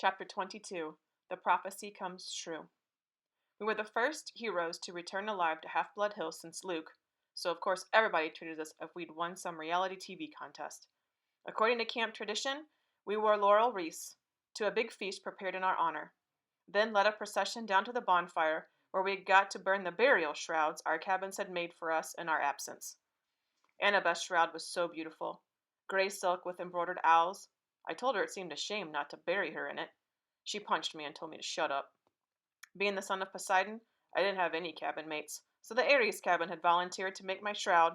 Chapter 22 The Prophecy Comes True. We were the first heroes to return alive to Half-Blood Hill since Luke, so of course everybody treated us as if we'd won some reality TV contest. According to camp tradition, we wore laurel wreaths to a big feast prepared in our honor, then led a procession down to the bonfire where we got to burn the burial shrouds our cabins had made for us in our absence. Annabeth's shroud was so beautiful. Gray silk with embroidered owls. I told her it seemed a shame not to bury her in it. She punched me and told me to shut up. Being the son of Poseidon, I didn't have any cabin mates, so the Ares cabin had volunteered to make my shroud.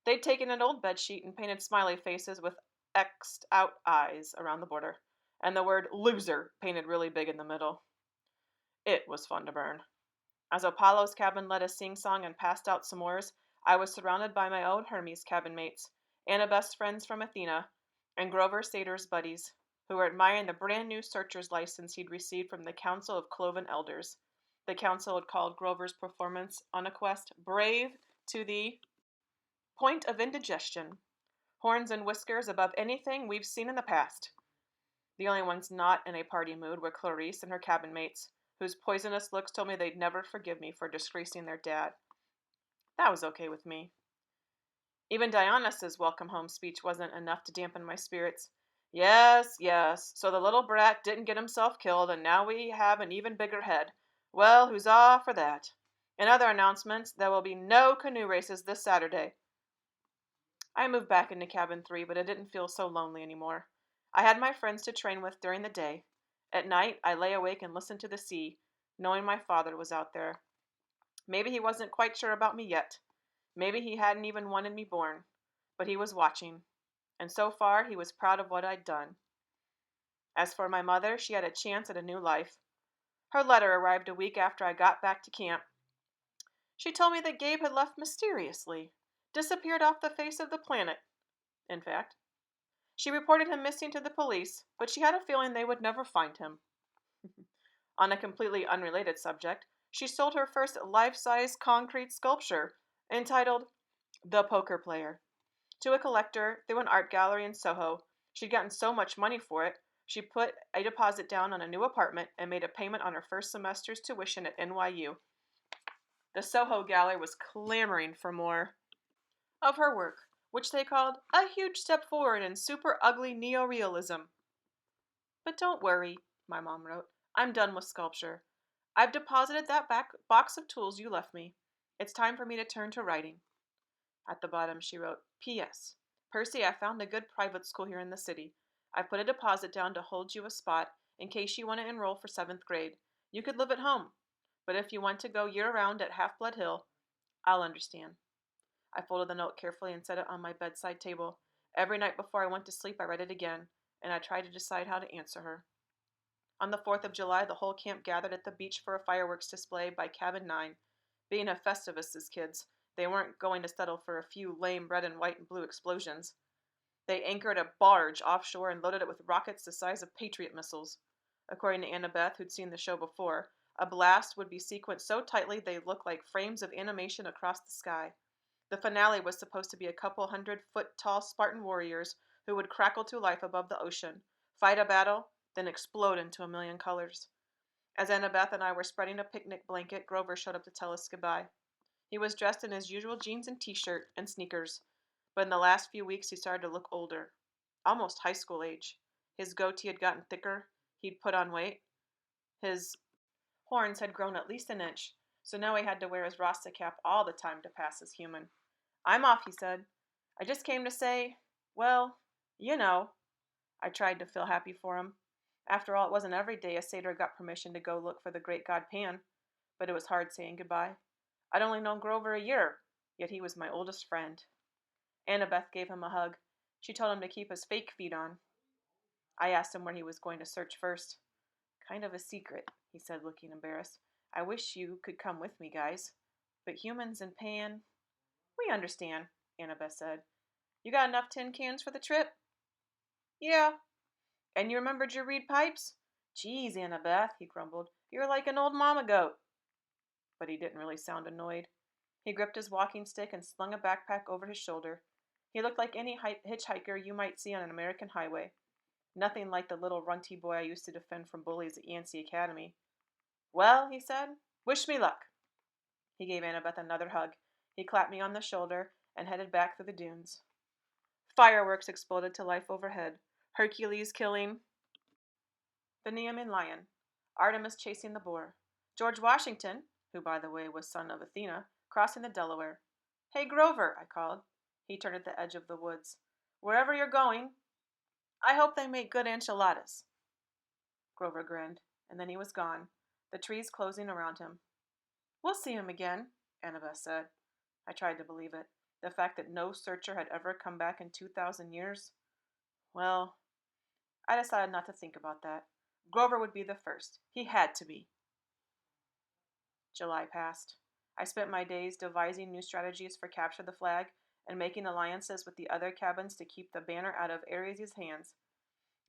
They'd taken an old bedsheet and painted smiley faces with X'd out eyes around the border, and the word loser painted really big in the middle. It was fun to burn. As Apollo's cabin led a sing-song and passed out s'mores, I was surrounded by my old Hermes cabin mates, Annabeth's friends from Athena, and Grover Sater's buddies, who were admiring the brand new searcher's license he'd received from the Council of Cloven Elders. The council had called Grover's performance on a quest brave to the point of indigestion. Horns and whiskers above anything we've seen in the past. The only ones not in a party mood were Clarice and her cabin mates, whose poisonous looks told me they'd never forgive me for disgracing their dad. That was okay with me. Even Dionysus' welcome home speech wasn't enough to dampen my spirits. Yes, so the little brat didn't get himself killed, and now we have an even bigger head. Well, huzzah for that. In other announcements, there will be no canoe races this Saturday. I moved back into cabin 3, but it didn't feel so lonely anymore. I had my friends to train with during the day. At night, I lay awake and listened to the sea, knowing my father was out there. Maybe he wasn't quite sure about me yet. Maybe he hadn't even wanted me born. But he was watching. And so far, he was proud of what I'd done. As for my mother, she had a chance at a new life. Her letter arrived a week after I got back to camp. She told me that Gabe had left mysteriously, disappeared off the face of the planet, in fact. She reported him missing to the police, but she had a feeling they would never find him. On a completely unrelated subject, she sold her first life-size concrete sculpture, entitled The Poker Player, to a collector through an art gallery in Soho. She'd gotten so much money for it, she put a deposit down on a new apartment and made a payment on her first semester's tuition at NYU. The Soho gallery was clamoring for more of her work, which they called a huge step forward in super ugly neorealism. But don't worry, my mom wrote. I'm done with sculpture. I've deposited that back box of tools you left me. It's time for me to turn to writing. At the bottom, she wrote, P.S. Percy, I found a good private school here in the city. I put a deposit down to hold you a spot in case you want to enroll for 7th grade. You could live at home, but if you want to go year-round at Half-Blood Hill, I'll understand. I folded the note carefully and set it on my bedside table. Every night before I went to sleep, I read it again, and I tried to decide how to answer her. On the 4th of July, the whole camp gathered at the beach for a fireworks display by Cabin 9. Being a Festivus' kids, they weren't going to settle for a few lame red and white and blue explosions. They anchored a barge offshore and loaded it with rockets the size of Patriot missiles. According to Annabeth, who'd seen the show before, a blast would be sequenced so tightly they looked like frames of animation across the sky. The finale was supposed to be a couple 100-foot-tall Spartan warriors who would crackle to life above the ocean, fight a battle, then explode into a million colors. As Annabeth and I were spreading a picnic blanket, Grover showed up to tell us goodbye. He was dressed in his usual jeans and t-shirt and sneakers, but in the last few weeks he started to look older, almost high school age. His goatee had gotten thicker, he'd put on weight. His horns had grown at least an inch, so now he had to wear his Rasta cap all the time to pass as human. I'm off, he said. I just came to say, well, you know. I tried to feel happy for him. After all, it wasn't every day a satyr got permission to go look for the great god Pan, but it was hard saying goodbye. I'd only known Grover a year, yet he was my oldest friend. Annabeth gave him a hug. She told him to keep his fake feet on. I asked him where he was going to search first. Kind of a secret, he said, looking embarrassed. I wish you could come with me, guys. But humans and Pan... We understand, Annabeth said. You got enough tin cans for the trip? Yeah. And you remembered your reed pipes? Geez, Annabeth, he grumbled. You're like an old mama goat. But he didn't really sound annoyed. He gripped his walking stick and slung a backpack over his shoulder. He looked like any hitchhiker you might see on an American highway. Nothing like the little runty boy I used to defend from bullies at Yancey Academy. Well, he said, wish me luck. He gave Annabeth another hug. He clapped me on the shoulder and headed back through the dunes. Fireworks exploded to life overhead. Hercules killing the Nemean lion. Artemis chasing the boar. George Washington, who by the way was son of Athena, crossing the Delaware. Hey, Grover, I called. He turned at the edge of the woods. Wherever you're going, I hope they make good enchiladas. Grover grinned, and then he was gone, the trees closing around him. We'll see him again, Annabeth said. I tried to believe it. The fact that no searcher had ever come back in 2,000 years. Well, I decided not to think about that. Grover would be the first. He had to be. July passed. I spent my days devising new strategies for Capture the Flag and making alliances with the other cabins to keep the banner out of Ares' hands.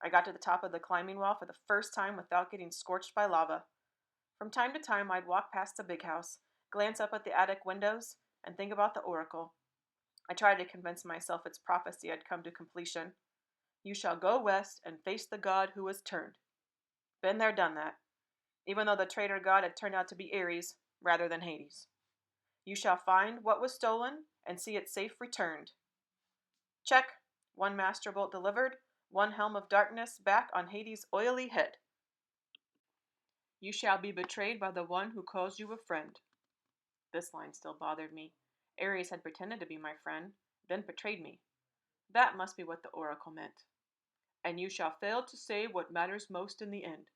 I got to the top of the climbing wall for the first time without getting scorched by lava. From time to time, I'd walk past the big house, glance up at the attic windows, and think about the oracle. I tried to convince myself its prophecy had come to completion. You shall go west and face the god who has turned. Been there, done that. Even though the traitor god had turned out to be Ares rather than Hades. You shall find what was stolen and see it safe returned. Check. One master bolt delivered, one helm of darkness back on Hades' oily head. You shall be betrayed by the one who calls you a friend. This line still bothered me. Ares had pretended to be my friend, then betrayed me. That must be what the oracle meant. And you shall fail to save what matters most in the end.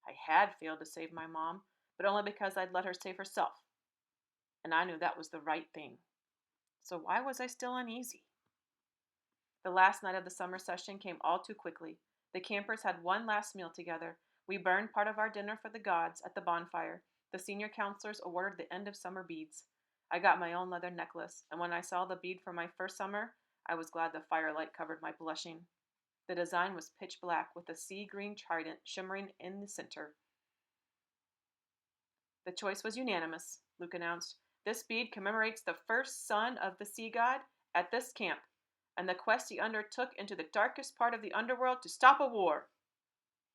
I had failed to save my mom, but only because I'd let her save herself. And I knew that was the right thing. So why was I still uneasy? The last night of the summer session came all too quickly. The campers had one last meal together. We burned part of our dinner for the gods at the bonfire. The senior counselors awarded the end of summer beads. I got my own leather necklace, and when I saw the bead for my first summer, I was glad the firelight covered my blushing. The design was pitch black with a sea green trident shimmering in the center. The choice was unanimous, Luke announced. This bead commemorates the first son of the sea god at this camp, and the quest he undertook into the darkest part of the underworld to stop a war.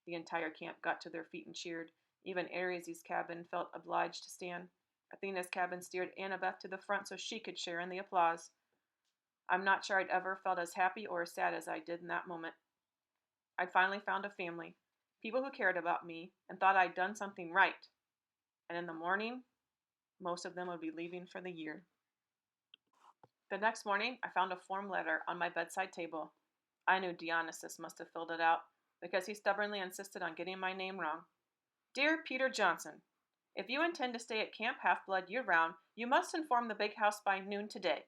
The entire camp got to their feet and cheered. Even Ares' cabin felt obliged to stand. Athena's cabin steered Annabeth to the front so she could share in the applause. I'm not sure I'd ever felt as happy or as sad as I did in that moment. I'd finally found a family, people who cared about me and thought I'd done something right. And in the morning, most of them would be leaving for the year. The next morning, I found a form letter on my bedside table. I knew Dionysus must have filled it out, because he stubbornly insisted on getting my name wrong. Dear Peter Johnson, if you intend to stay at Camp Half-Blood year-round, you must inform the big house by noon today.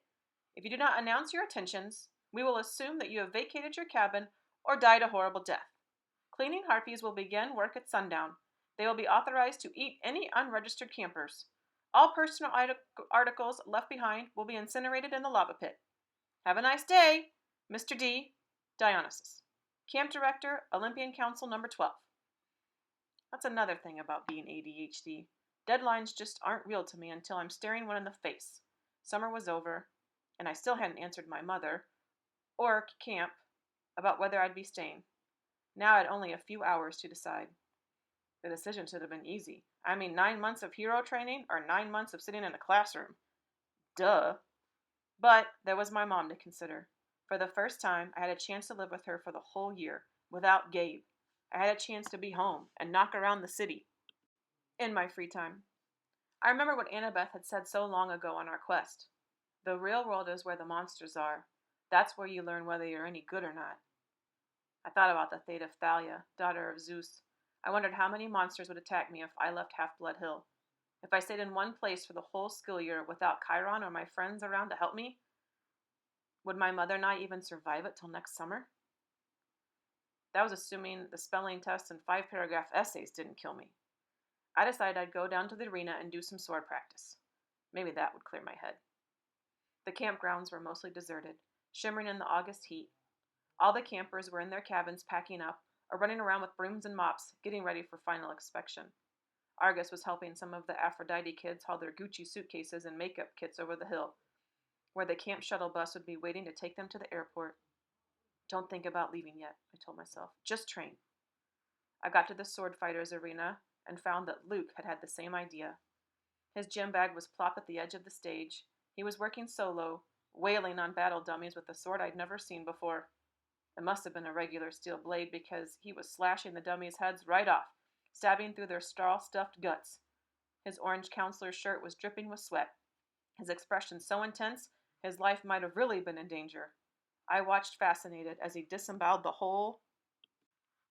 If you do not announce your intentions, we will assume that you have vacated your cabin or died a horrible death. Cleaning harpies will begin work at sundown. They will be authorized to eat any unregistered campers. All personal articles left behind will be incinerated in the lava pit. Have a nice day, Mr. D. Dionysus. Camp Director, Olympian Council Number 12. That's another thing about being ADHD. Deadlines just aren't real to me until I'm staring one in the face. Summer was over, and I still hadn't answered my mother, or camp, about whether I'd be staying. Now I had only a few hours to decide. The decision should have been easy. 9 months of hero training or 9 months of sitting in a classroom. Duh. But there was my mom to consider. For the first time, I had a chance to live with her for the whole year, without Gabe. I had a chance to be home and knock around the city. In my free time. I remember what Annabeth had said so long ago on our quest. The real world is where the monsters are. That's where you learn whether you're any good or not. I thought about the fate of Thalia, daughter of Zeus. I wondered how many monsters would attack me if I left Half-Blood Hill. If I stayed in one place for the whole school year without Chiron or my friends around to help me, would my mother and I even survive it till next summer? That was assuming the spelling test and 5-paragraph essays didn't kill me. I decided I'd go down to the arena and do some sword practice. Maybe that would clear my head. The campgrounds were mostly deserted, shimmering in the August heat. All the campers were in their cabins packing up, or running around with brooms and mops, getting ready for final inspection. Argus was helping some of the Aphrodite kids haul their Gucci suitcases and makeup kits over the hill, where the camp shuttle bus would be waiting to take them to the airport. Don't think about leaving yet, I told myself. Just train. I got to the sword fighters arena and found that Luke had had the same idea. His gym bag was plopped at the edge of the stage. He was working solo, wailing on battle dummies with a sword I'd never seen before. It must have been a regular steel blade because he was slashing the dummies' heads right off, stabbing through their straw-stuffed guts. His orange counselor's shirt was dripping with sweat. His expression so intense, his life might have really been in danger. I watched fascinated as he disemboweled the whole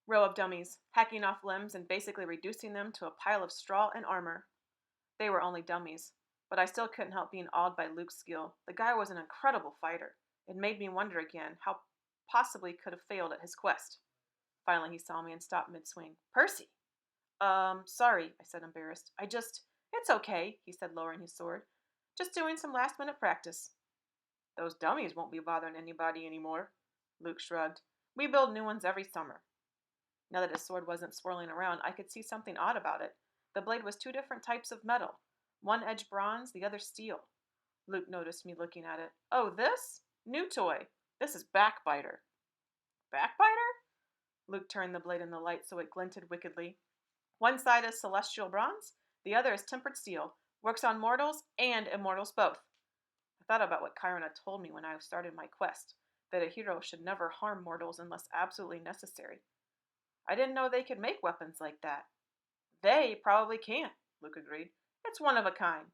row of dummies, hacking off limbs and basically reducing them to a pile of straw and armor. They were only dummies, but I still couldn't help being awed by Luke's skill. The guy was an incredible fighter. It made me wonder again how possibly could have failed at his quest. Finally, he saw me and stopped mid-swing. Percy! Sorry, I said, embarrassed. It's okay, he said, lowering his sword. Just doing some last-minute practice. Those dummies won't be bothering anybody anymore, Luke shrugged. We build new ones every summer. Now that his sword wasn't swirling around, I could see something odd about it. The blade was two different types of metal. One edge bronze, the other steel. Luke noticed me looking at it. Oh, this? New toy. This is Backbiter. Backbiter? Luke turned the blade in the light so it glinted wickedly. One side is celestial bronze, the other is tempered steel. Works on mortals and immortals both. I thought about what Chiron had told me when I started my quest, that a hero should never harm mortals unless absolutely necessary. I didn't know they could make weapons like that. They probably can't, Luke agreed. It's one of a kind.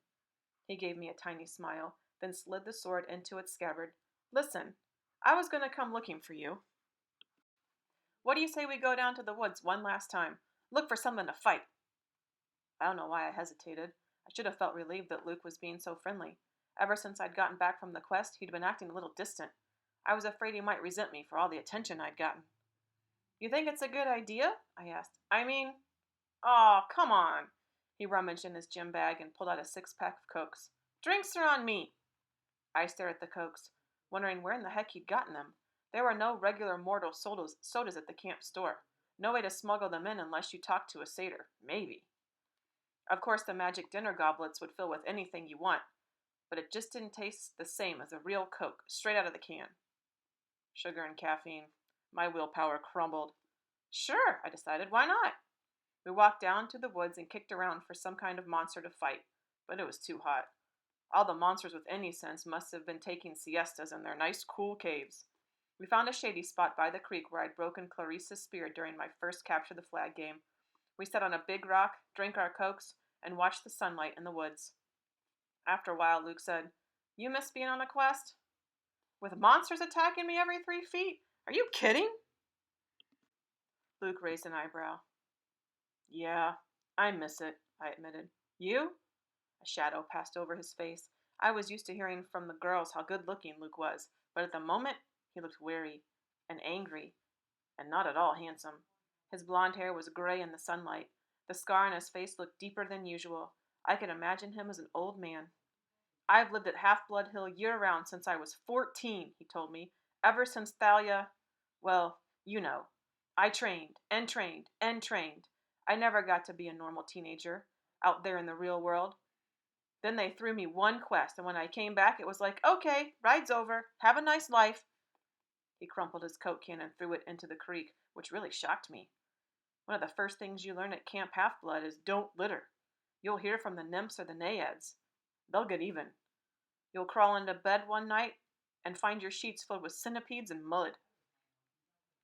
He gave me a tiny smile, then slid the sword into its scabbard. Listen, I was going to come looking for you. What do you say we go down to the woods one last time? Look for something to fight. I don't know why I hesitated. I should have felt relieved that Luke was being so friendly. Ever since I'd gotten back from the quest, he'd been acting a little distant. I was afraid he might resent me for all the attention I'd gotten. You think it's a good idea? I asked. Oh, come on. He rummaged in his gym bag and pulled out a 6-pack of Cokes. Drinks are on me. I stared at the Cokes, wondering where in the heck he'd gotten them. There were no regular mortal sodas at the camp store. No way to smuggle them in unless you talked to a satyr. Maybe. Of course, the magic dinner goblets would fill with anything you want, but it just didn't taste the same as a real Coke, straight out of the can. Sugar and caffeine. My willpower crumbled. Sure, I decided. Why not? We walked down to the woods and kicked around for some kind of monster to fight, but it was too hot. All the monsters with any sense must have been taking siestas in their nice, cool caves. We found a shady spot by the creek where I'd broken Clarissa's spear during my first capture the flag game. We sat on a big rock, drank our Cokes, and watched the sunlight in the woods. After a while, Luke said, You miss being on a quest? With monsters attacking me every 3 feet? Are you kidding? Luke raised an eyebrow. Yeah, I miss it, I admitted. You? A shadow passed over his face. I was used to hearing from the girls how good-looking Luke was, but at the moment, he looked weary and angry and not at all handsome. His blonde hair was gray in the sunlight. The scar on his face looked deeper than usual. I could imagine him as an old man. I've lived at Half-Blood Hill year-round since I was 14, he told me. Ever since Thalia, well, you know. I trained and trained and trained. I never got to be a normal teenager, out there in the real world. Then they threw me one quest, and when I came back, it was like, okay, ride's over. Have a nice life. He crumpled his Coke can and threw it into the creek, which really shocked me. One of the first things you learn at Camp Half-Blood is don't litter. You'll hear from the nymphs or the naiads. They'll get even. You'll crawl into bed one night and find your sheets filled with centipedes and mud.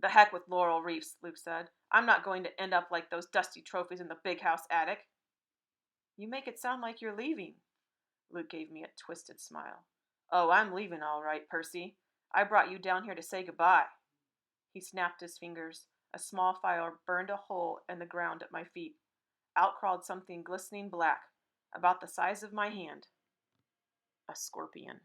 The heck with laurel wreaths, Luke said. I'm not going to end up like those dusty trophies in the big house attic. You make it sound like you're leaving. Luke gave me a twisted smile. Oh, I'm leaving all right, Percy. I brought you down here to say goodbye. He snapped his fingers. A small fire burned a hole in the ground at my feet. Out crawled something glistening black, about the size of my hand. A scorpion.